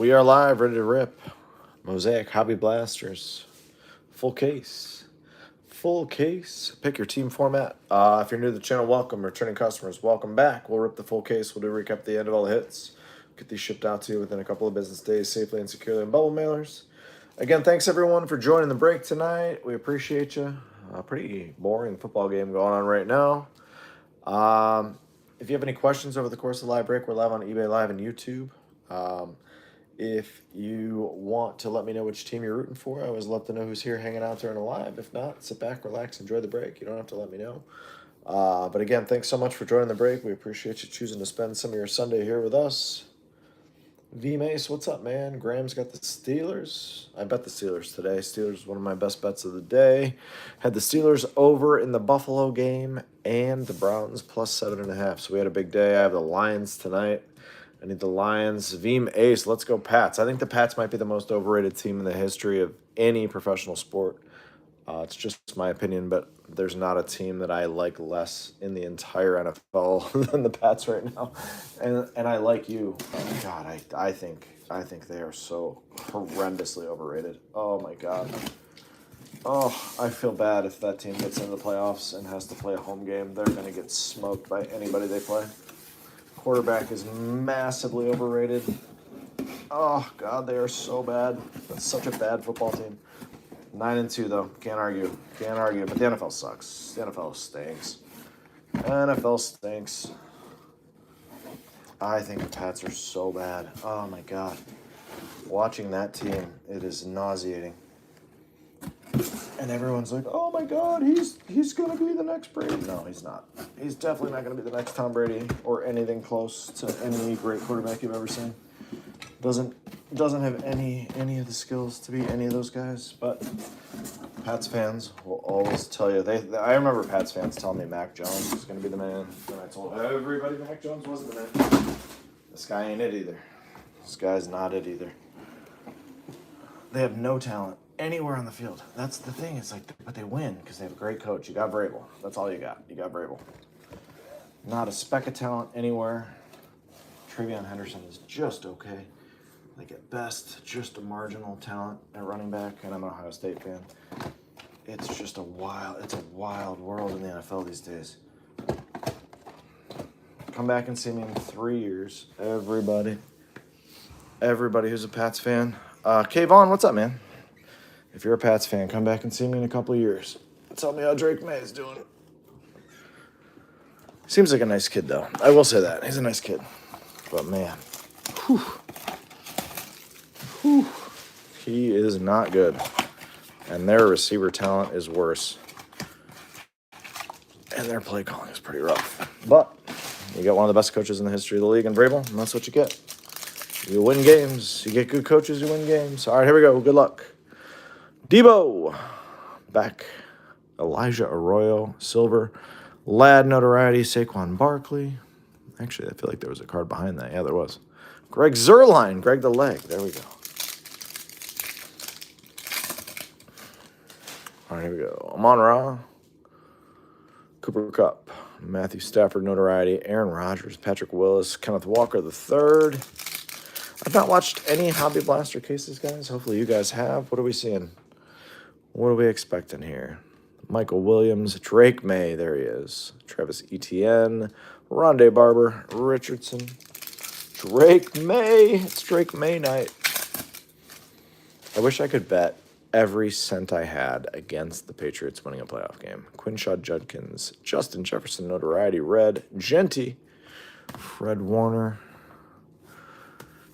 We are live, ready to rip. Mosaic Hobby Blasters. Full case. Full case. Pick your team format. If you're new to the channel, welcome. Returning customers, welcome back. We'll rip the full case. We'll do a recap at the end of all the hits. Get these shipped out to you within a couple of business days safely and securely in bubble mailers. Again, thanks everyone for joining the break tonight. We appreciate you. Pretty boring football game going on right now. If you have any questions over the course of the live break, we're live on eBay Live and YouTube. If you want to let me know which team you're rooting for, I always love to know who's here hanging out during a live. If not, sit back, relax, enjoy the break. You don't have to let me know. But again, thanks so much for joining the break. We appreciate you choosing to spend some of your Sunday here with us. V Mace, what's up, man? Graham's got the Steelers. I bet the Steelers today. Steelers is one of my best bets of the day. Had the Steelers over in the Buffalo game and the Browns plus 7.5. So we had a big day. I have the Lions tonight. I need the Lions. Veem Ace, let's go Pats. I think the Pats might be the most overrated team in the history of any professional sport. It's just my opinion, but there's not a team that I like less in the entire NFL than the Pats right now. And I like you. Oh God, I think they are so horrendously overrated. Oh my God. Oh, I feel bad if that team gets into the playoffs and has to play a home game. They're going to get smoked by anybody they play. Quarterback is massively overrated. Oh, God, they are so bad. That's such a bad football team. 9-2, though. Can't argue. Can't argue. But the NFL sucks. The NFL stinks. NFL stinks. I think the Pats are so bad. Oh, my God. Watching that team, it is nauseating. And everyone's like, oh, my God, he's going to be the next Brady. No, he's not. He's definitely not going to be the next Tom Brady or anything close to any great quarterback you've ever seen. Doesn't have any of the skills to be any of those guys. But Pats fans will always tell you. I remember Pats fans telling me Mac Jones was going to be the man. And I told everybody Mac Jones wasn't the man. This guy ain't it either. This guy's not it either. They have no talent anywhere on the field. That's the thing. It's like, but they win because they have a great coach. You got Vrabel. That's all you got. You got Vrabel. Not a speck of talent anywhere. Travion Henderson is just okay. Like at best, just a marginal talent at running back. And I'm an Ohio State fan. It's just a wild world in the NFL these days. Come back and see me in 3 years. Everybody who's a Pats fan. Kayvon, what's up, man? If you're a Pats fan, come back and see me in a couple of years. Tell me how Drake May is doing. Seems like a nice kid, though. I will say that. He's a nice kid. But, man. He is not good. And their receiver talent is worse. And their play calling is pretty rough. But you got one of the best coaches in the history of the league in Vrabel, and that's what you get. You win games. You get good coaches, you win games. All right, here we go. Good luck. Debo. Back. Elijah Arroyo. Silver. Lad notoriety. Saquon Barkley. Actually, I feel like there was a card behind that. Yeah, there was. Greg Zuerlein. Greg the Leg. There we go. All right, here we go. Amon-Ra. Cooper Kupp. Matthew Stafford notoriety. Aaron Rodgers. Patrick Willis. Kenneth Walker III. I've not watched any Hobby Blaster cases, guys. Hopefully you guys have. What are we seeing? What are we expecting here? Michael Williams, Drake May, there he is. Travis Etienne, Rondé Barber, Richardson, Drake May. It's Drake May night. I wish I could bet every cent I had against the Patriots winning a playoff game. Quinshaw Judkins, Justin Jefferson, notoriety, Red, Genty, Fred Warner,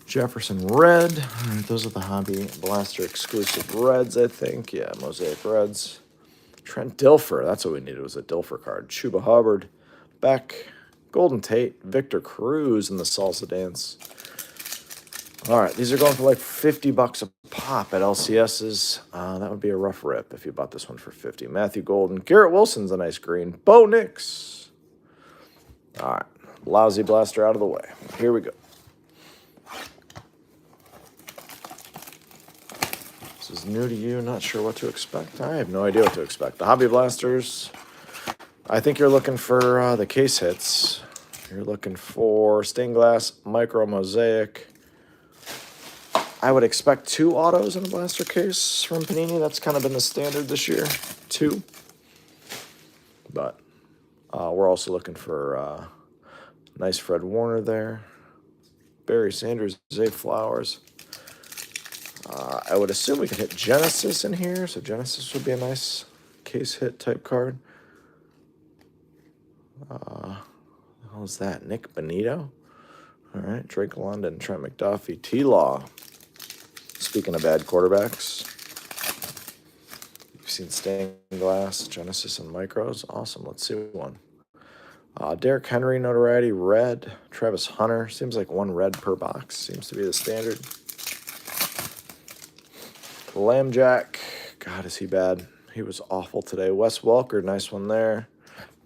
Jefferson Red. All right, those are the Hobby Blaster exclusive Reds, I think. Yeah, Mosaic Reds. Trent Dilfer. That's what we needed, was a Dilfer card. Chuba Hubbard. Beck. Golden Tate. Victor Cruz in the Salsa Dance. All right, these are going for like $50 a pop at LCS's. That would be a rough rip if you bought this one for $50. Matthew Golden. Garrett Wilson's a nice green. Bo Nix. All right, lousy blaster out of the way. Here we go. This is new to you, not sure what to expect. I have no idea what to expect. The Hobby Blasters, I think you're looking for the case hits. You're looking for stained glass, micro, mosaic, I would expect 2 autos in a blaster case from Panini. That's kind of been the standard this year, 2. But we're also looking for nice Fred Warner there. Barry Sanders, Zay Flowers. I would assume we could hit Genesis in here, so Genesis would be a nice case hit type card. How's that? Nick Benito? All right, Drake London, Trent McDuffie, T-Law. Speaking of bad quarterbacks, you've seen stained glass, Genesis, and micros. Awesome. Let's see one. Derrick Henry, notoriety, red. Travis Hunter. Seems like 1 red per box. Seems to be the standard. Lambjack. God, is he bad. He was awful today. Wes Welker, nice one there.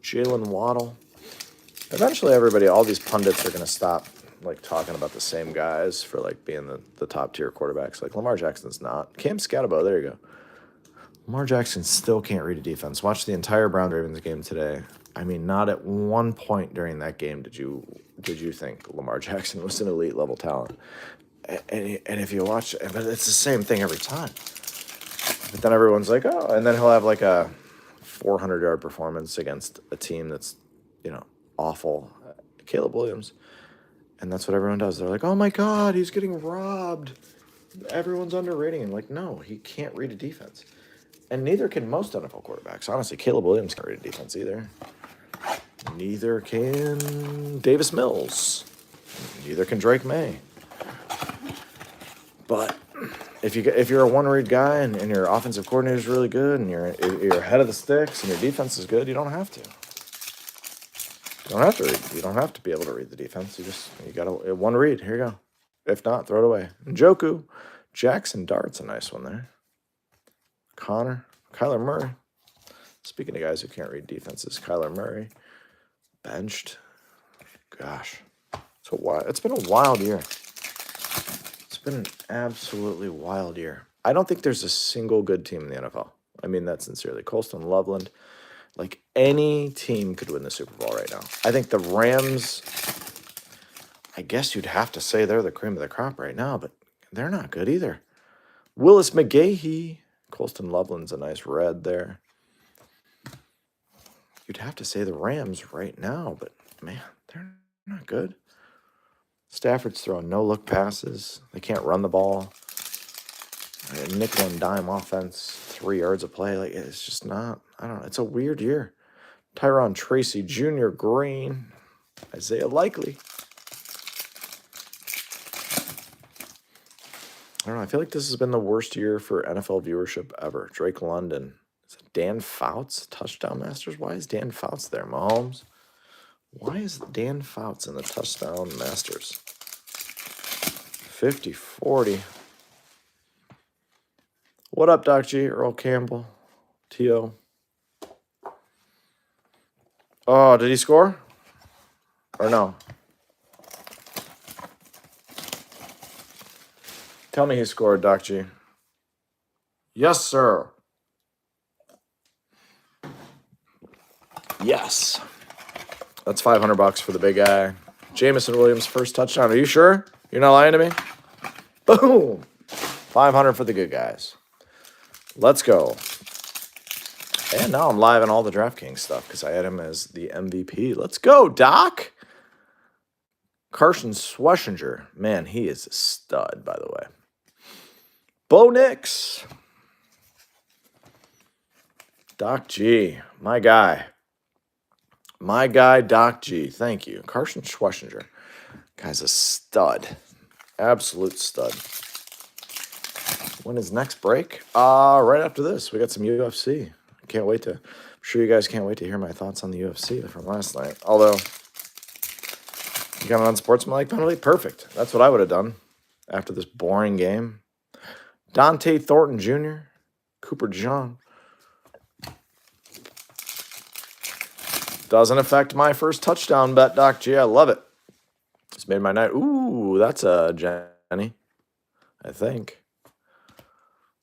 Jalen Waddle. Eventually, everybody, all these pundits are going to stop like talking about the same guys for like being the top tier quarterbacks. Like Lamar Jackson's not. Cam Scatabo, there you go. Lamar Jackson still can't read a defense. Watch the entire Brown Ravens game today. I mean, not at one point during that game did you think Lamar Jackson was an elite level talent. And if you watch, but it's the same thing every time. But then everyone's like, oh, and then he'll have like a 400-yard performance against a team that's, awful. Caleb Williams. And that's what everyone does. They're like, oh my God, he's getting robbed. Everyone's underrating him. Like, no, he can't read a defense. And neither can most NFL quarterbacks. Honestly, Caleb Williams can't read a defense either. Neither can Davis Mills. Neither can Drake May. But if you're a one-read guy and your offensive coordinator is really good and you're ahead of the sticks and your defense is good, you don't have to. You don't have to read. You don't have to be able to read the defense. You got to one read. Here you go. If not, throw it away. Njoku, Jackson Dart's a nice one there. Connor, Kyler Murray. Speaking of guys who can't read defenses, Kyler Murray benched. Gosh, it's been a wild year. It's been an absolutely wild year. I don't think there's a single good team in the NFL. I mean that sincerely. Colston, Loveland. Like, any team could win the Super Bowl right now. I think the Rams, I guess you'd have to say they're the cream of the crop right now, but they're not good either. Willis McGahee. Colston Loveland's a nice red there. You'd have to say the Rams right now, but, man, they're not good. Stafford's throwing no-look passes. They can't run the ball. Nickel and dime offense, 3 yards of play. Like, it's just not, I don't know. It's a weird year. Tyron Tracy Jr. Green. Isaiah Likely. I don't know. I feel like this has been the worst year for NFL viewership ever. Drake London. Is it Dan Fouts, Touchdown Masters? Why is Dan Fouts there? Mahomes? Why is Dan Fouts in the Touchdown Masters? 50-40. What up, Doc G? Earl Campbell. T.O. Oh, did he score? Or no? Tell me he scored, Doc G. Yes, sir. Yes. That's $500 for the big guy. Jamison Williams, first touchdown. Are you sure? You're not lying to me? Boom. 500 for the good guys. Let's go. And now I'm live on all the DraftKings stuff because I had him as the MVP. Let's go, Doc. Carson Schlesinger. Man, he is a stud, by the way. Bo Nix. Doc G. My guy. My guy, Doc G. Thank you. Carson Schlesinger. Guy's a stud. Absolute stud. When is next break? Right after this. We got some UFC. Can't wait to. I'm sure you guys can't wait to hear my thoughts on the UFC from last night. Although, you got an unsportsmanlike penalty? Perfect. That's what I would have done after this boring game. Dante Thornton Jr., Cooper John. Doesn't affect my first touchdown bet, Doc G. I love it. It's made my night. Ooh, that's a Jenny. I think.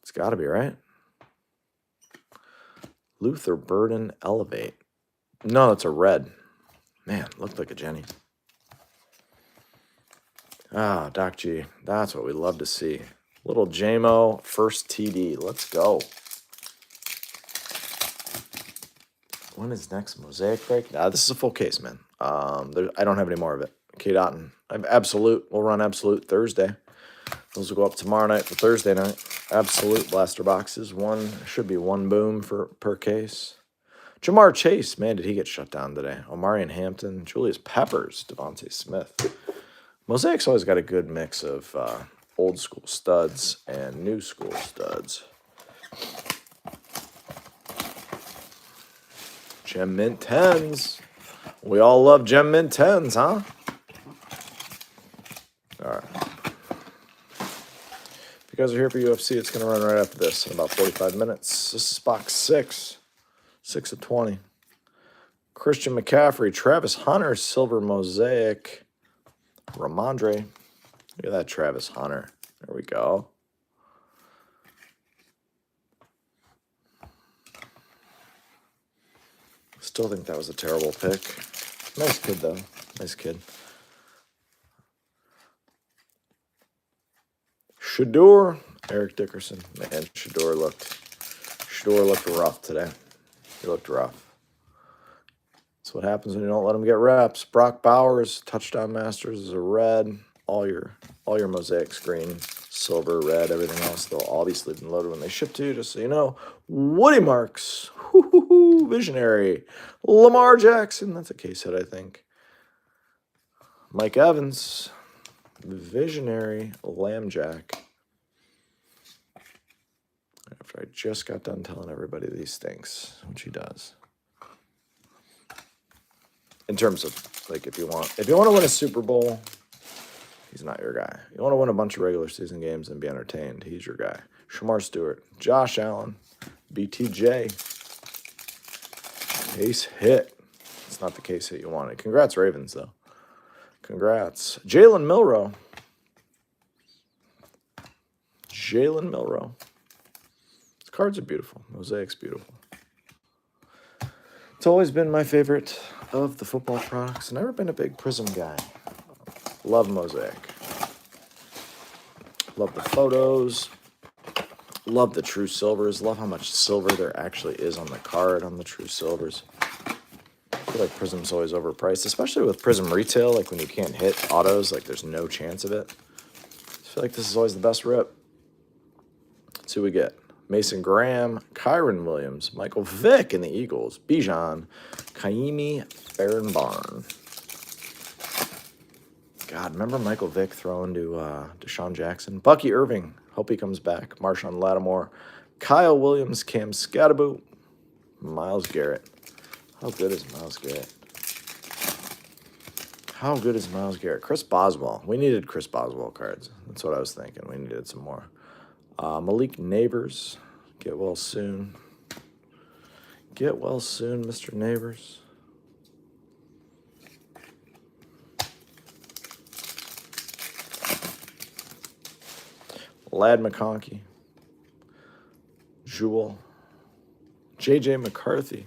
It's got to be, right? Luther Burden Elevate. No, it's a red. Man, looked like a Jenny. Ah, Doc G. That's what we love to see. Little JMO, first TD. Let's go. When is next Mosaic break? This is a full case, man. I don't have any more of it. K. Dotton. I have Absolute. We'll run Absolute Thursday. Those will go up tomorrow night for Thursday night. Absolute blaster boxes. Should be one boom per case. Jamar Chase. Man, did he get shut down today? Omarion Hampton. Julius Peppers. Devontae Smith. Mosaic's always got a good mix of old school studs and new school studs. Gem Mint 10s. We all love Gem Mint 10s, huh? All right. If you guys are here for UFC, it's going to run right after this in about 45 minutes. This is box 6. 6 of 20. Christian McCaffrey, Travis Hunter, Silver Mosaic. Ramondre. Look at that Travis Hunter. There we go. Still think that was a terrible pick. Nice kid, though. Nice kid. Shador. Eric Dickerson. Man, Shador looked rough today. He looked rough. That's what happens when you don't let him get reps. Brock Bowers, Touchdown Masters is a red. All your Mosaics green, silver, red, everything else. They'll all be sleeved and loaded when they ship to you, just so you know. Woody Marks. Visionary. Lamar Jackson. That's a case hit, I think. Mike Evans. Visionary. Lambjack. After I just got done telling everybody these things, which he does. In terms of, like, if you want to win a Super Bowl, he's not your guy. You want to win a bunch of regular season games and be entertained, he's your guy. Shamar Stewart, Josh Allen, BTJ, case hit. It's not the case hit you wanted. Congrats, Ravens, though. Congrats. Jalen Milroe. His cards are beautiful. Mosaic's beautiful. It's always been my favorite of the football products. Never been a big Prism guy. Love Mosaic. Love the photos. Love the true silvers. Love how much silver there actually is on the card on the true silvers. I feel like Prism's always overpriced, especially with Prism retail. Like when you can't hit autos, like there's no chance of it. I feel like this is always the best rip. Let's see what we get. Mason Graham, Kyron Williams, Michael Vick in the Eagles, Bijan, Kaimi Fairnbarn. God, remember Michael Vick throwing to Deshaun Jackson? Bucky Irving, hope he comes back. Marshawn Lattimore, Kyle Williams, Cam Scatterboot, Myles Garrett. How good is Myles Garrett? Chris Boswell. We needed Chris Boswell cards. That's what I was thinking. We needed some more. Malik Neighbors, get well soon. Get well soon, Mr. Neighbors. Lad McConkey. Jewel. J.J. McCarthy.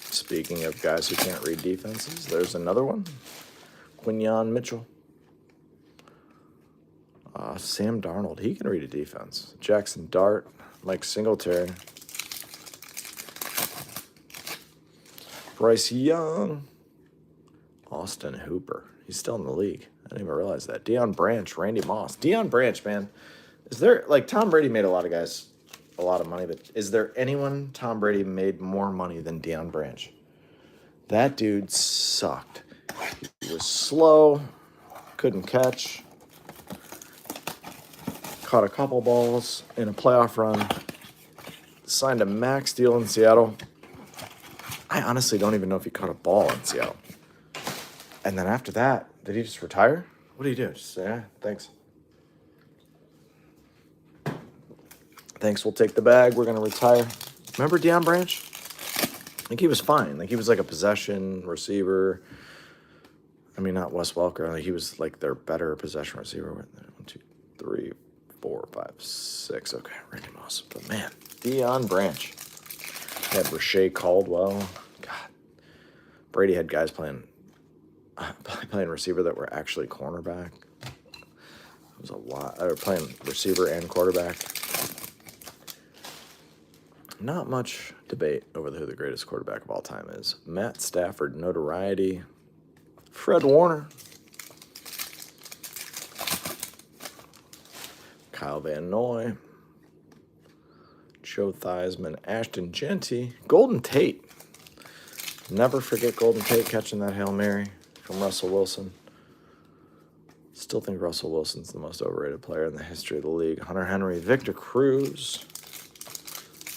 Speaking of guys who can't read defenses, there's another one. Quinyon Mitchell. Sam Darnold, he can read a defense. Jackson Dart, Mike Singletary. Bryce Young. Austin Hooper. He's still in the league. I didn't even realize that. Deion Branch, Randy Moss. Deion Branch, man. Is there, like, Tom Brady made a lot of guys a lot of money, but is there anyone Tom Brady made more money than Deion Branch? That dude sucked. He was slow, couldn't catch. Caught a couple balls in a playoff run. Signed a max deal in Seattle. I honestly don't even know if he caught a ball in Seattle. And then after that, did he just retire? What did he do? Just say, thanks. Thanks, we'll take the bag. We're going to retire. Remember Deion Branch? I think he was fine. Like, he was like a possession receiver. I mean, not Wes Welker. Like, he was like their better possession receiver. 1, 2, 3, 4, 5, 6. Okay, Randy Moss. But man, Deion Branch. He had Rashae Caldwell. God. Brady had guys playing receiver that were actually cornerback. was a lot. They were playing receiver and quarterback. Not much debate over who the greatest quarterback of all time is. Matt Stafford, notoriety. Fred Warner. Kyle Van Noy. Joe Theismann. Ashton Genty. Golden Tate. Never forget Golden Tate catching that Hail Mary from Russell Wilson. Still think Russell Wilson's the most overrated player in the history of the league. Hunter Henry. Victor Cruz.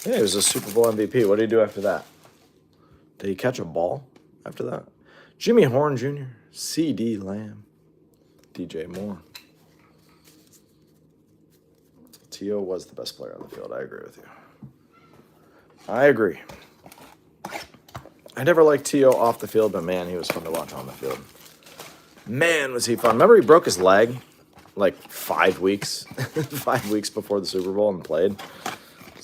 Yeah, he was a Super Bowl MVP. What did he do after that? Did he catch a ball after that? Jimmy Horn Jr., C.D. Lamb, DJ Moore. T.O. was the best player on the field. I agree with you. I agree. I never liked T.O. off the field, but man, he was fun to watch on the field. Man, was he fun. Remember he broke his leg like 5 weeks, 5 weeks before the Super Bowl and played?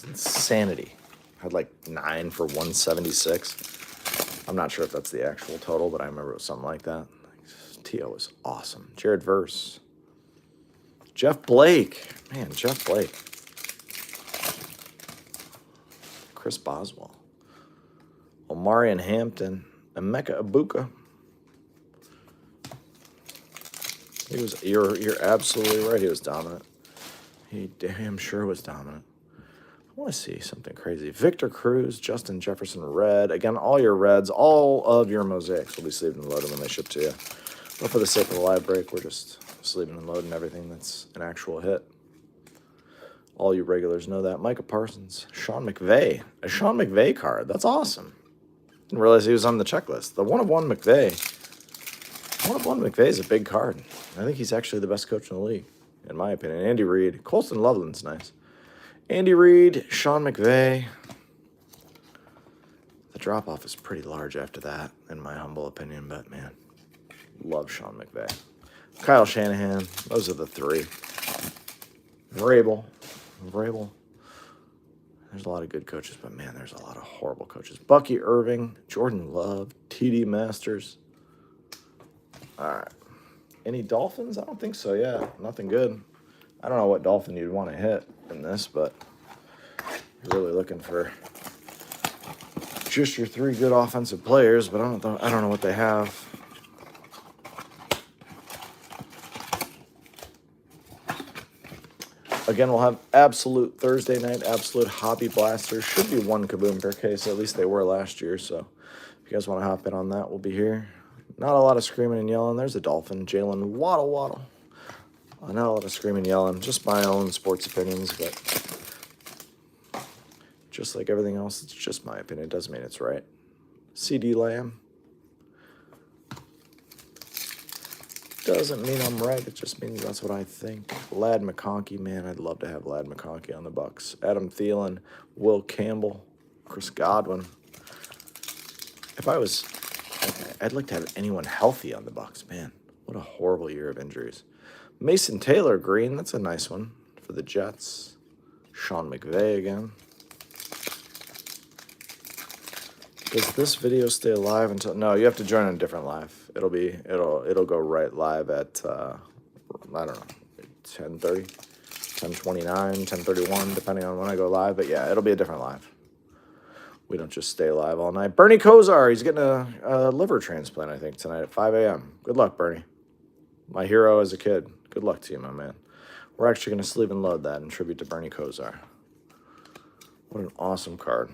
Insanity. Had like 9 for 176. I'm not sure if that's the actual total, but I remember it was something like that. T.O. was awesome. Jared Verse. Jeff Blake. Man, Jeff Blake. Chris Boswell. Omarion Hampton. Emeka Ibuka. He was. You're absolutely right. He was dominant. He damn sure was dominant. I want to see something crazy. Victor Cruz, Justin Jefferson, red. Again, all your reds, all of your mosaics will be sleeved and loaded when they ship to you. But for the sake of the live break, we're just sleeving and loading everything that's an actual hit. All you regulars know that. Micah Parsons, Sean McVay. A Sean McVay card. That's awesome. Didn't realize he was on the checklist. The 1-of-1 McVay. 1-of-1 McVay is a big card. I think he's actually the best coach in the league, in my opinion. Andy Reid. Colston Loveland's nice. Andy Reid, Sean McVay. The drop-off is pretty large after that, in my humble opinion, but man, love Sean McVay. Kyle Shanahan, those are the three. Vrabel. There's a lot of good coaches, but man, there's a lot of horrible coaches. Bucky Irving, Jordan Love, TD Masters. All right. Any Dolphins? I don't think so, yeah. Nothing good. I don't know what Dolphin you'd want to hit in this, but you're really looking for just your 3 good offensive players, but I don't know what they have. Again, we'll have absolute Thursday night, absolute hobby blasters. Should be 1 kaboom per case. At least they were last year. So if you guys want to hop in on that, we'll be here. Not a lot of screaming and yelling. There's a Dolphin. Jalen Waddle. Not a lot of screaming and yelling. Just my own sports opinions, but just like everything else, it's just my opinion. It doesn't mean it's right. C.D. Lamb. Doesn't mean I'm right. It just means that's what I think. Lad McConkey, man, I'd love to have Lad McConkey on the Bucks. Adam Thielen, Will Campbell, Chris Godwin. If I was, I'd like to have anyone healthy on the Bucks. Man, what a horrible year of injuries. Mason Taylor, green. That's a nice one for the Jets. Sean McVay again. Does this video stay alive until... No, you have to join on a different live. It'll go right live at, I don't know, 10:30, 10:29, 10:31, depending on when I go live. But yeah, it'll be a different live. We don't just stay live all night. Bernie Kosar, he's getting a liver transplant, I think, tonight at 5 a.m. Good luck, Bernie. My hero as a kid. Good luck to you, my man. We're actually going to sleeve and load that in tribute to Bernie Kosar. What an awesome card.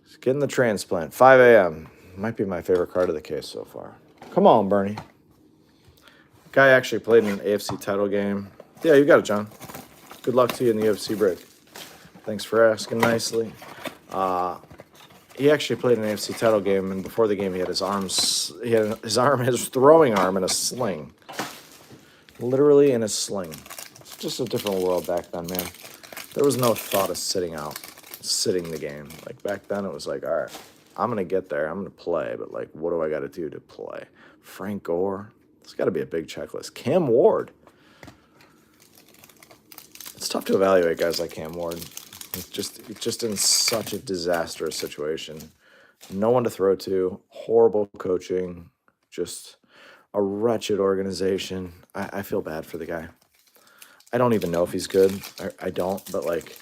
He's getting the transplant. 5 a.m. Might be my favorite card of the case so far. Come on, Bernie. Guy actually played in an AFC title game. Yeah, you got it, John. Good luck to you in the UFC break. Thanks for asking nicely. He actually played an AFC title game, and before the game, he had his throwing arm in a sling. Literally in a sling. It's just a different world back then, man. There was no thought of sitting the game. Like, back then, it was like, all right, I'm going to get there. I'm going to play, but, like, what do I got to do to play? Frank Gore. There's got to be a big checklist. Cam Ward. It's tough to evaluate guys like Cam Ward. It's just in such a disastrous situation. No one to throw to. Horrible coaching. Just a wretched organization. I feel bad for the guy. I don't even know if he's good. I don't, but like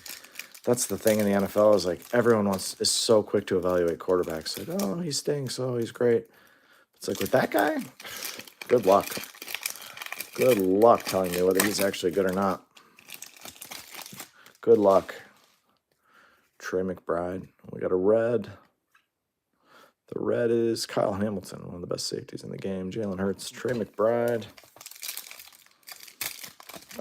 that's the thing in the NFL is like everyone is so quick to evaluate quarterbacks. Like, oh, he stinks. Oh, he's great. It's like with that guy, good luck. Good luck telling me whether he's actually good or not. Good luck. Trey McBride. We got a red. The red is Kyle Hamilton, one of the best safeties in the game. Jalen Hurts, Trey McBride.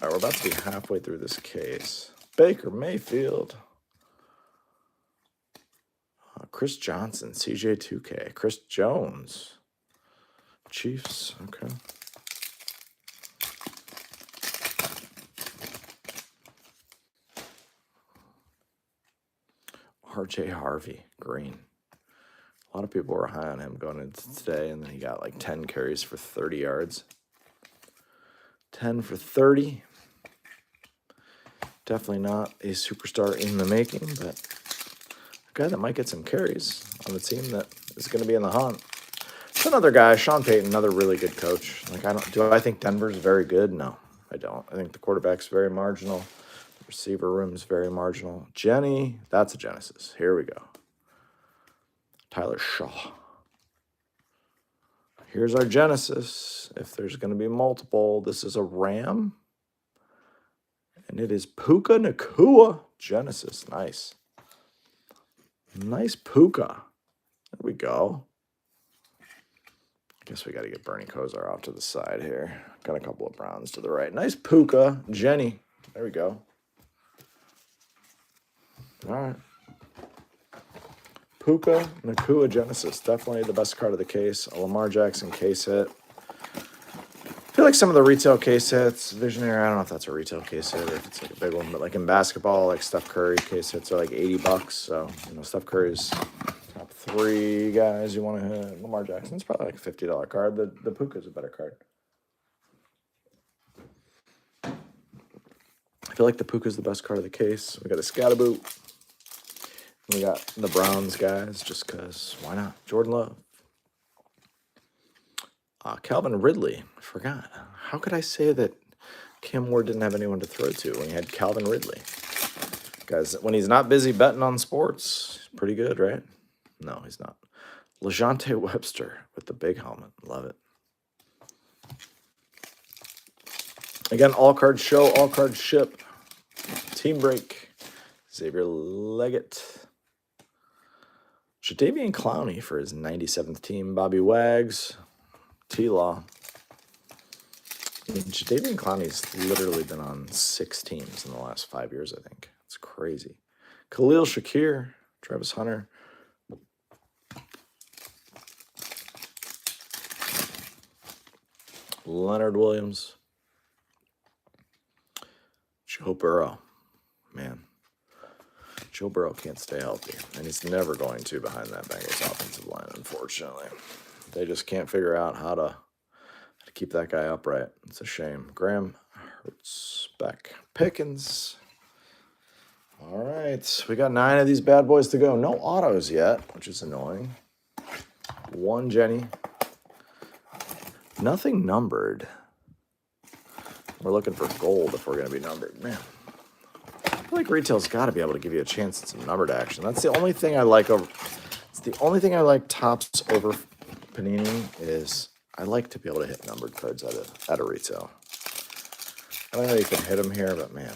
All right, we're about to be halfway through this case. Baker Mayfield. Chris Johnson, CJ2K. Chris Jones. Chiefs, okay. RJ Harvey, green. A lot of people were high on him going into today, and then he got like 10 carries for 30 yards. 10 for 30. Definitely not a superstar in the making, but a guy that might get some carries on the team that is going to be in the hunt. It's another guy, Sean Payton, another really good coach. Like, I think Denver's very good? No, I don't. I think the quarterback's very marginal. The receiver room's very marginal. Jenny, that's a Genesis. Here we go. Tyler Shaw. Here's our Genesis. If there's going to be multiple, this is a Ram. And it is Puka Nacua Genesis. Nice. Nice Puka. There we go. I guess we got to get Bernie Kosar off to the side here. Got a couple of Browns to the right. Nice Puka. Jenny. There we go. All right. Puka Nacua Genesis. Definitely the best card of the case. A Lamar Jackson case hit. I feel like some of the retail case hits, Visionary, I don't know if that's a retail case hit or if it's like a big one, but like in basketball, like Steph Curry case hits are like $80. So, Steph Curry's top 3 guys you want to hit. Lamar Jackson's probably like a $50 card. The Puka's a better card. I feel like the Puka's the best card of the case. We got a Scatterboot. We got the Browns guys, just because, why not? Jordan Love. Calvin Ridley. I forgot. How could I say that Cam Ward didn't have anyone to throw to when he had Calvin Ridley? Guys, when he's not busy betting on sports, he's pretty good, right? No, he's not. LeJontay Webster with the big helmet. Love it. Again, all cards show, all cards ship. Team break. Xavier Leggett. Jadeveon Clowney for his 97th team. Bobby Wags. T-Law. Jadeveon Clowney's literally been on 6 teams in the last 5 years, I think. It's crazy. Khalil Shakir, Travis Hunter. Leonard Williams. Joe Burrow. Man. Joe Burrow can't stay healthy, and he's never going to behind that Bengals offensive line, unfortunately. They just can't figure out how to keep that guy upright. It's a shame. Graham, Hurts, Beck, Pickens. All right. We got 9 of these bad boys to go. No autos yet, which is annoying. 1 Jenny. Nothing numbered. We're looking for gold if we're going to be numbered. Man, I feel like retail's got to be able to give you a chance at some numbered action. That's the only thing I like over. It's the only thing I like tops over Panini is I like to be able to hit numbered cards at a retail. I don't know if you can hit them here, but man.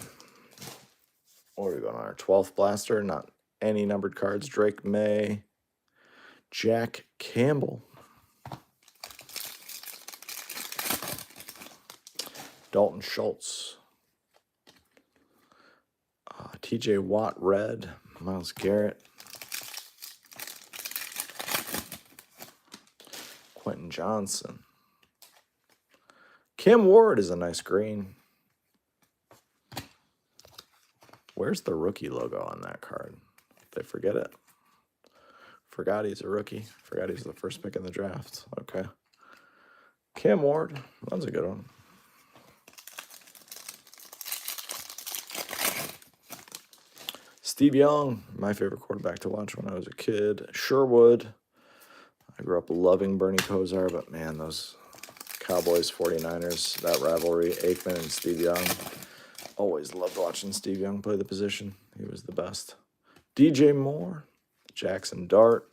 What are we going on? Our 12th blaster? Not any numbered cards. Drake May. Jack Campbell. Dalton Schultz. TJ Watt, red. Myles Garrett. Quentin Johnson. Cam Ward is a nice green. Where's the rookie logo on that card? Did they forget it? Forgot he's a rookie. Forgot he's the first pick in the draft. Okay. Cam Ward. That's a good one. Steve Young, my favorite quarterback to watch when I was a kid. Sherwood. I grew up loving Bernie Kosar, but man, those Cowboys, 49ers, that rivalry. Aikman and Steve Young. Always loved watching Steve Young play the position. He was the best. DJ Moore, Jackson Dart.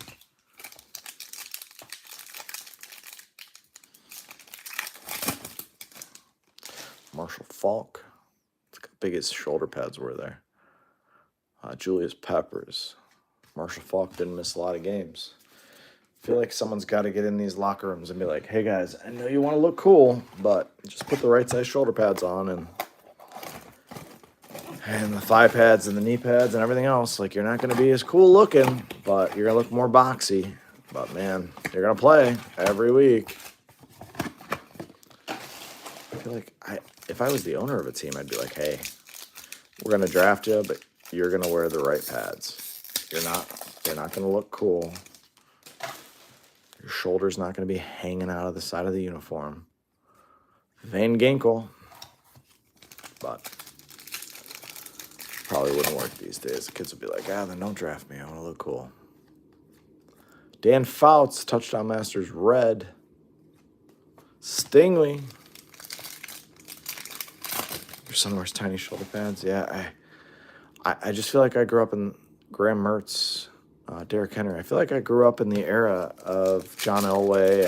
Marshall Falk. Look how big his shoulder pads were there. Julius Peppers. Marshall Falk didn't miss a lot of games. I feel like someone's got to get in these locker rooms and be like, hey guys, I know you want to look cool, but just put the right size shoulder pads on and the thigh pads and the knee pads and everything else. Like, you're not going to be as cool looking, but you're going to look more boxy. But man, you're going to play every week. I feel like if I was the owner of a team, I'd be like, hey, we're going to draft you, but you're going to wear the right pads. You're not going to look cool. Your shoulder's not going to be hanging out of the side of the uniform. Van Ginkel. But probably wouldn't work these days. The kids would be like, then don't draft me. I want to look cool. Dan Fouts, Touchdown Masters red. Stingley. Your son wears tiny shoulder pads. Yeah, I just feel like I grew up in Graham Mertz, Derrick Henry. I feel like I grew up in the era of John Elway,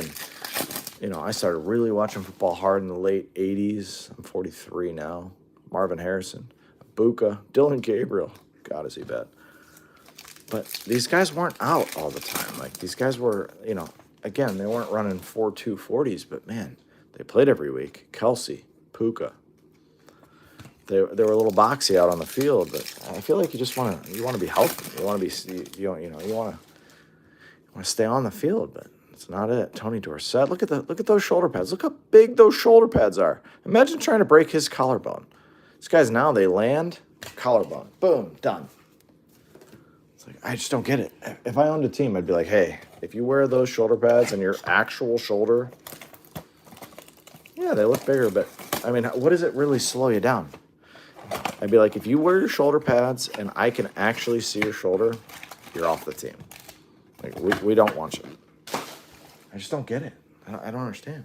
and I started really watching football hard in the late 80s. I'm 43 now. Marvin Harrison, Buka, Dylan Gabriel. God, is he bad. But these guys weren't out all the time. Like, these guys were, again, they weren't running 4.2 40s, but man, they played every week. Kelsey, Puka. They were a little boxy out on the field, but I feel like you want to be healthy. You want to be, you want to stay on the field, but it's not it. Tony Dorsett, look at those shoulder pads. Look how big those shoulder pads are. Imagine trying to break his collarbone. These guys now, they land, collarbone, boom, done. It's like, I just don't get it. If I owned a team, I'd be like, hey, if you wear those shoulder pads and your actual shoulder, yeah, they look bigger, but I mean, what does it really slow you down? I'd be like, if you wear your shoulder pads and I can actually see your shoulder, you're off the team. Like, we don't want you. I just don't get it. I don't understand.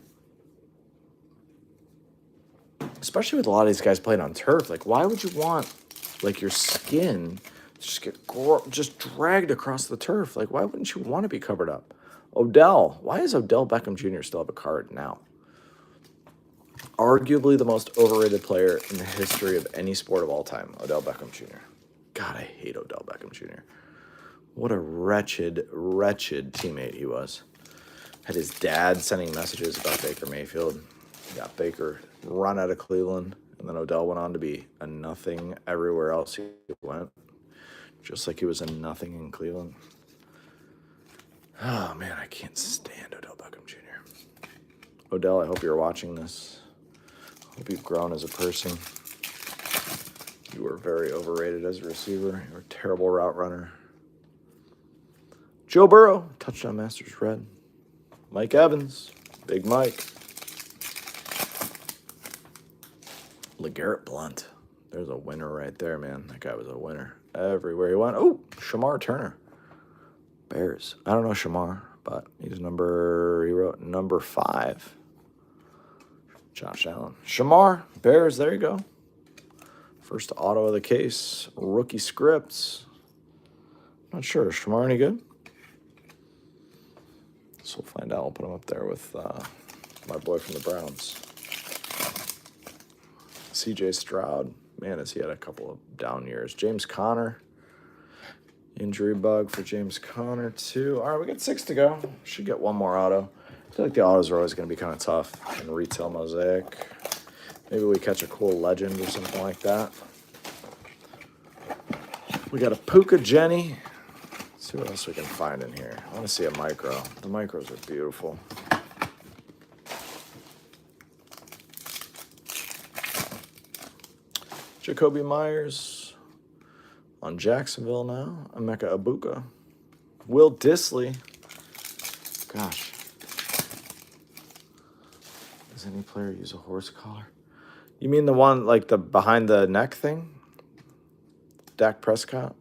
Especially with a lot of these guys playing on turf. Like, why would you want, like, your skin just dragged across the turf? Like, why wouldn't you want to be covered up? Odell. Why does Odell Beckham Jr. still have a card now? Arguably the most overrated player in the history of any sport of all time, Odell Beckham Jr. God, I hate Odell Beckham Jr. What a wretched, wretched teammate he was. Had his dad sending messages about Baker Mayfield. Got Baker run out of Cleveland, and then Odell went on to be a nothing everywhere else he went, just like he was a nothing in Cleveland. Oh, man, I can't stand Odell Beckham Jr. Odell, I hope you're watching this. I hope you've grown as a person. You were very overrated as a receiver. You were a terrible route runner. Joe Burrow, Touchdown Masters red. Mike Evans, Big Mike. LeGarrette Blount. There's a winner right there, man. That guy was a winner everywhere he went. Oh, Shamar Turner. Bears. I don't know Shamar, but he wrote number 5. Josh Allen. Shamar, Bears, there you go. First auto of the case. Rookie scripts. Not sure. Is Shamar any good? So we'll find out. I'll put him up there with my boy from the Browns. CJ Stroud. Man, has he had a couple of down years. James Conner. Injury bug for James Conner, too. All right, we got 6 to go. Should get one more auto. I feel like the autos are always going to be kind of tough in retail Mosaic. Maybe we catch a cool legend or something like that. We got a Puka Jenny. Let's see what else we can find in here. I want to see a micro. The micros are beautiful. Jacoby Myers on Jacksonville now. Emeka Ibuka. Will Disley. Gosh. Does any player use a horse collar? You mean the one, like the behind the neck thing? Dak Prescott?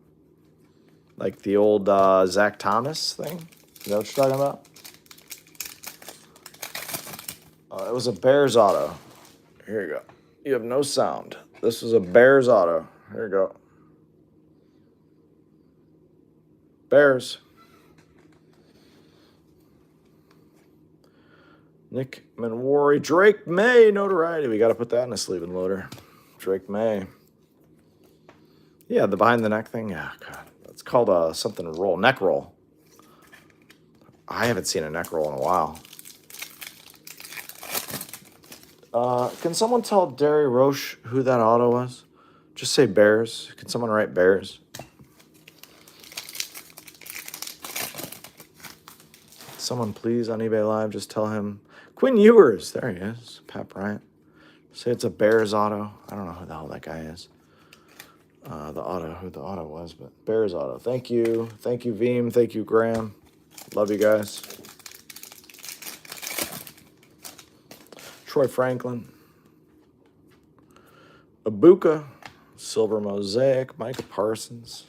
Like the old Zach Thomas thing? Is that what you're talking about? It was a Bears auto. Here you go. You have no sound. This was a Bears auto. Here you go. Bears. Nick Manwari. Drake May. Notoriety. We got to put that in a sleeve and loader. Drake May. Yeah, the behind the neck thing. Yeah, God. It's called something roll. Neck roll. I haven't seen a neck roll in a while. Can someone tell Derry Roche who that auto was? Just say Bears. Can someone write Bears? Someone please on eBay Live just tell him. Quinn Ewers. There he is. Pat Bryant. Say it's a Bears auto. I don't know who the hell that guy is. Who the auto was, but Bears auto. Thank you. Thank you, Veem. Thank you, Graham. Love you guys. Troy Franklin. Ibuka. Silver Mosaic. Micah Parsons.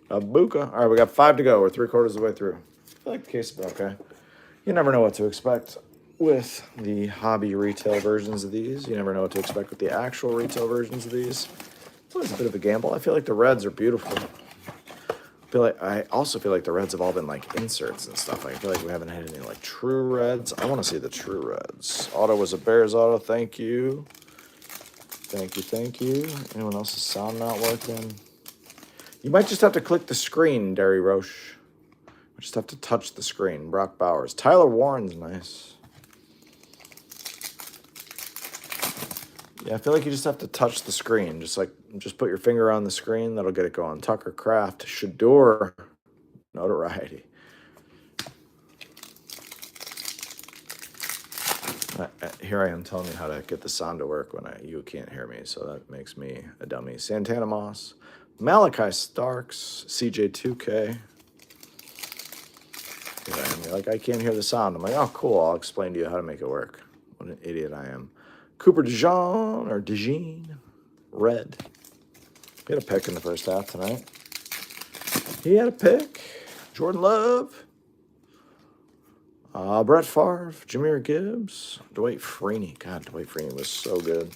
Ibuka. All right, we got 5 to go. We're 3/4 of the way through. I feel like the case is okay. You never know what to expect with the hobby retail versions of these. You never know what to expect with the actual retail versions of these. It's always a bit of a gamble. I feel like the reds are beautiful. I also feel like the reds have all been like inserts and stuff. I feel like we haven't had any like true reds. I want to see the true reds. Auto was a Bears auto. Thank you. Thank you, thank you. Anyone else's sound not working? You might just have to click the screen, Derry Roche. Just have to touch the screen. Brock Bowers. Tyler Warren's nice. Yeah, I feel like you just have to touch the screen. Just put your finger on the screen. That'll get it going. Tucker Kraft. Shador. Notoriety. Here I am telling you how to get the sound to work when you can't hear me. So that makes me a dummy. Santana Moss. Malachi Starks. CJ2K. You're like, I can't hear the sound. I'm like, oh, cool. I'll explain to you how to make it work. What an idiot I am. Cooper DeJean. Red. He had a pick in the first half tonight. He had a pick. Jordan Love. Brett Favre. Jahmyr Gibbs. Dwight Freeney. God, Dwight Freeney was so good.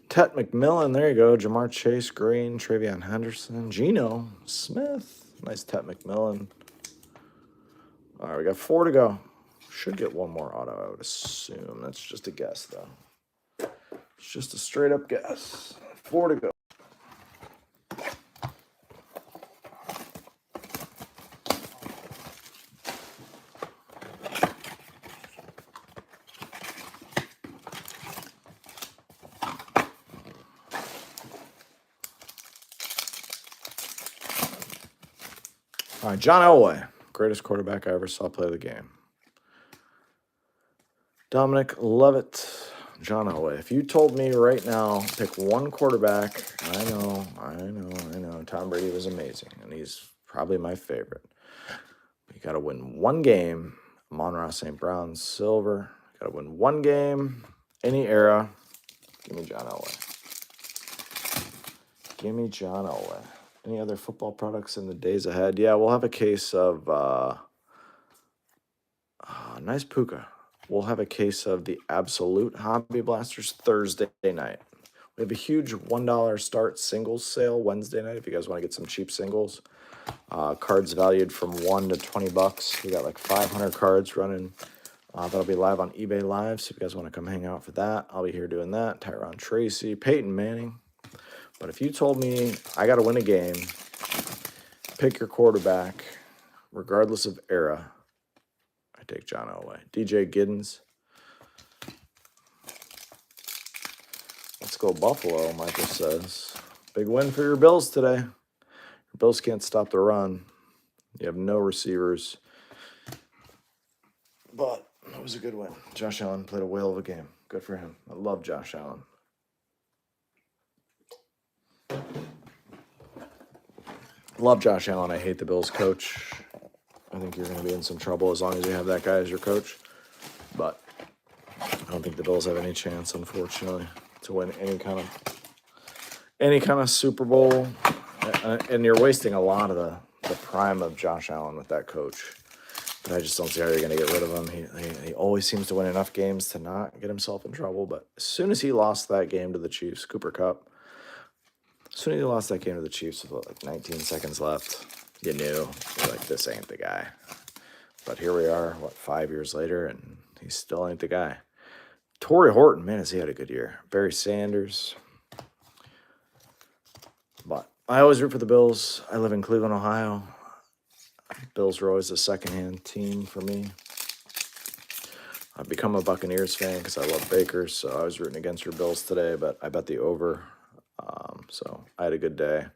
Tet McMillan, there you go. Jamar Chase, Green, Travion Henderson, Geno Smith. Nice Tet McMillan. All right, we got 4 to go. Should get one more auto, I would assume. That's just a guess, though. It's just a straight up guess. 4 to go. All right, John Elway, greatest quarterback I ever saw play the game. Dominic Lovett, John Elway. If you told me right now, pick one quarterback, I know. Tom Brady was amazing, and he's probably my favorite. You got to win one game. Amon-Ra St. Brown, silver. Got to win one game, any era. Give me John Elway. Give me John Elway. Any other football products in the days ahead? Yeah, we'll have a case of nice Puka. We'll have a case of the Absolute Hobby Blasters Thursday night. We have a huge $1 start singles sale Wednesday night if you guys want to get some cheap singles. Cards valued from $1 to $20. We got like 500 cards running. That'll be live on eBay Live, so if you guys want to come hang out for that, I'll be here doing that. Tyron Tracy, Peyton Manning. But if you told me I got to win a game, pick your quarterback, regardless of era, I take John Elway. DJ Giddens. Let's go Buffalo, Michael says. Big win for your Bills today. Your Bills can't stop the run. You have no receivers. But it was a good win. Josh Allen played a whale of a game. Good for him. I love Josh Allen. Love Josh Allen. I hate the Bills coach. I think you're going to be in some trouble as long as you have that guy as your coach. But I don't think the Bills have any chance, unfortunately. to win any kind of Super Bowl, and you're wasting a lot of the prime of Josh Allen with that coach. But I just don't see how you're going to get rid of him. He always seems to win enough games to not get himself in trouble. But as soon as he lost that game to the Chiefs, Cooper Kupp, as soon as he lost that game to the Chiefs with like 19 seconds left, you knew, you're like, this ain't the guy. But here we are, 5 years later, and he still ain't the guy. Torrey Horton, man, has he had a good year. Barry Sanders. But I always root for the Bills. I live in Cleveland, Ohio. Bills are always a second-hand team for me. I've become a Buccaneers fan because I love Baker, so I was rooting against your Bills today, but I bet the over. So I had a good day.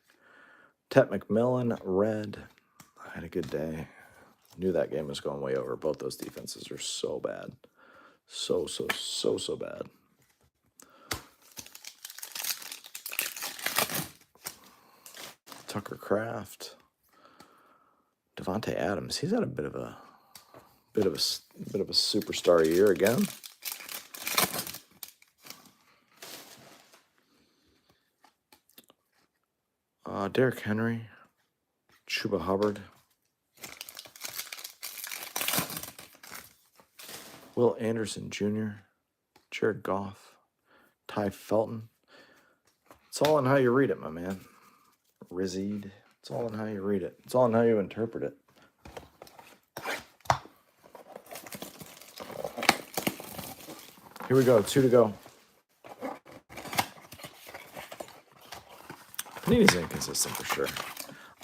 Tet McMillan, red. I had a good day. Knew that game was going way over. Both those defenses are so bad. So bad. Tucker Kraft. Devontae Adams. He's had a bit of a superstar year again. Derrick Henry, Chuba Hubbard, Will Anderson Jr., Jared Goff, Ty Felton. It's all in how you read it, my man. Rizzied. It's all in how you read it. It's all in how you interpret it. Here we go. 2 to go. Panini's inconsistent for sure.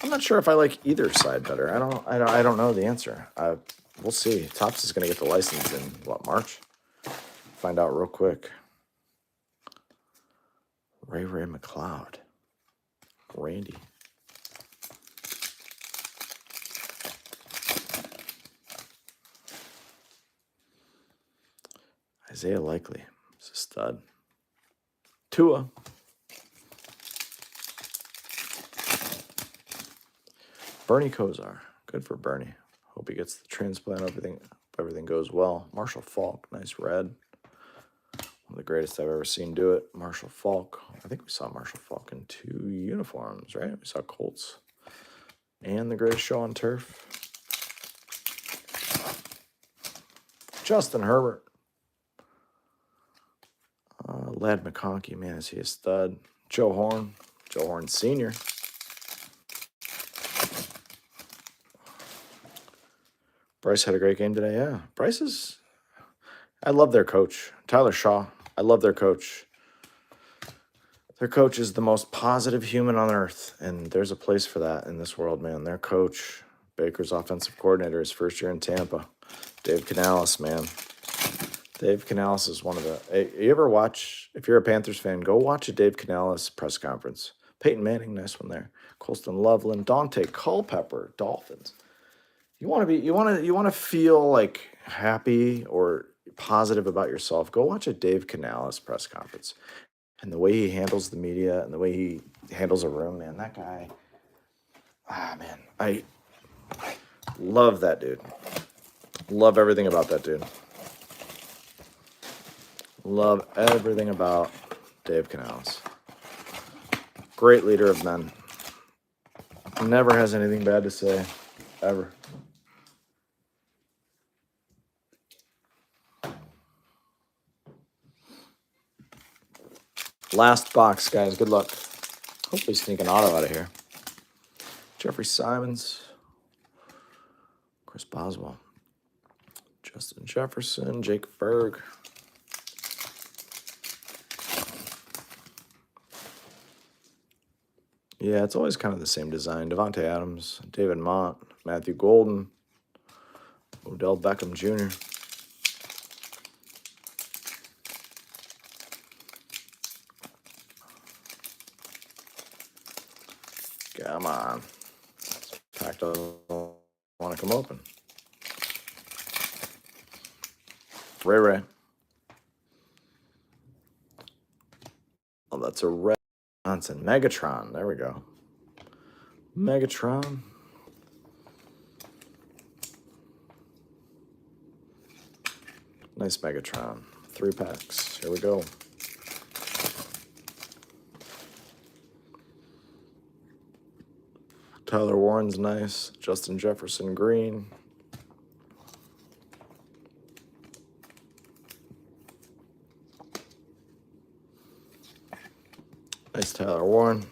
I'm not sure if I like either side better. I don't know the answer. We'll see. Topps is going to get the license in March? Find out real quick. Ray McLeod. Randy. Isaiah Likely. He's a stud. Tua. Bernie Kosar. Good for Bernie. Hope he gets the transplant. Everything goes well. Marshall Faulk. Nice red. One of the greatest I've ever seen do it. Marshall Faulk. I think we saw Marshall Faulk in 2 uniforms, right? We saw Colts and the greatest show on turf. Justin Herbert. Ladd McConkey, man, is he a stud? Joe Horn Sr. Bryce had a great game today, yeah. I love their coach, Tyler Shaw. I love their coach. Their coach is the most positive human on earth, and there's a place for that in this world, man. Their coach, Baker's offensive coordinator, his first year in Tampa, Dave Canales, man. Dave Canales is one of the... You ever watch, if you're a Panthers fan, go watch a Dave Canales press conference. Peyton Manning, nice one there. Colston Loveland, Dante Culpepper, Dolphins. You want to feel like happy or positive about yourself, go watch a Dave Canales press conference. And the way he handles the media and the way he handles a room, man, that guy, man, I love that dude. Love everything about that dude. Love everything about Dave Canales. Great leader of men. Never has anything bad to say, ever. Last box, guys. Good luck. Hopefully sneak an auto out of here. Jeffrey Simons. Chris Boswell. Justin Jefferson. Jake Berg. Yeah, it's always kind of the same design. Devontae Adams. David Mott. Matthew Golden. Odell Beckham Jr. Come on. Pack doesn't want to come open. Ray. Oh, that's a red Johnson. Megatron. There we go. Megatron. Nice Megatron. 3 packs. Here we go. Tyler Warren's nice. Justin Jefferson green. Nice Tyler Warren.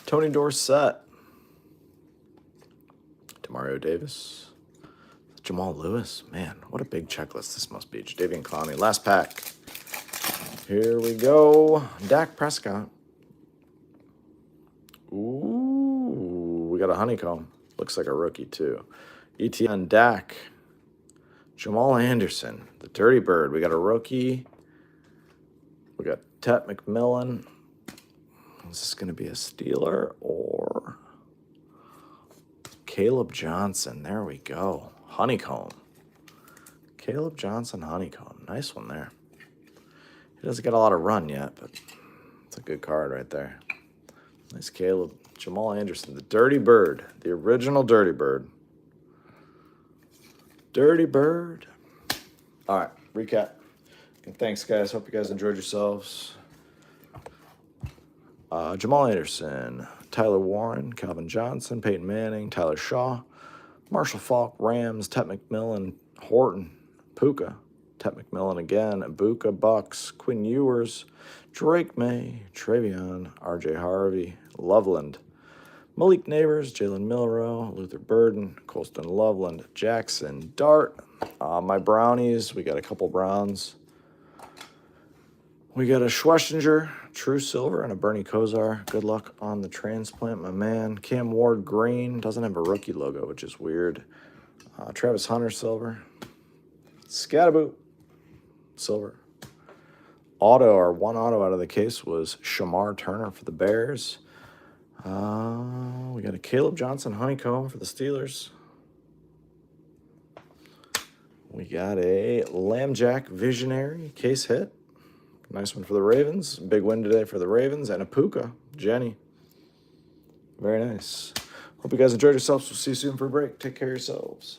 Tony Dorsett. Demario Davis. Jamal Lewis. Man, what a big checklist this must be. Jadeveon Clowney. Last pack. Here we go. Dak Prescott. Ooh, we got a honeycomb. Looks like a rookie, too. ETN Dak. Jamal Anderson. The Dirty Bird. We got a rookie. We got Tet McMillan. Is this going to be a Steeler or Caleb Johnson? There we go. Honeycomb. Caleb Johnson honeycomb. Nice one there. He doesn't get a lot of run yet, but it's a good card right there. Nice Caleb. Jamal Anderson, the Dirty Bird. The original Dirty Bird. Dirty Bird. All right, recap. And thanks, guys. Hope you guys enjoyed yourselves. Jamal Anderson, Tyler Warren, Calvin Johnson, Peyton Manning, Tyler Shaw, Marshall Faulk, Rams, Tet McMillan, Horton, Puka, Tet McMillan again, Ibuka, Bucks, Quinn Ewers, Drake May, Travion, R.J. Harvey, Loveland, Malik Neighbors, Jalen Milrow, Luther Burden, Colston Loveland, Jackson Dart. My Brownies, we got a couple Browns. We got a Schwestinger, True Silver, and a Bernie Kosar. Good luck on the transplant, my man. Cam Ward Green. Doesn't have a rookie logo, which is weird. Travis Hunter Silver. Scatterboot Silver. Auto, or one auto out of the case, was Shamar Turner for the Bears. We got a Caleb Johnson Honeycomb for the Steelers. We got a Lambjack Visionary case hit. Nice one for the Ravens. Big win today for the Ravens. And a Puka, Jenny. Very nice. Hope you guys enjoyed yourselves. We'll see you soon for a break. Take care of yourselves.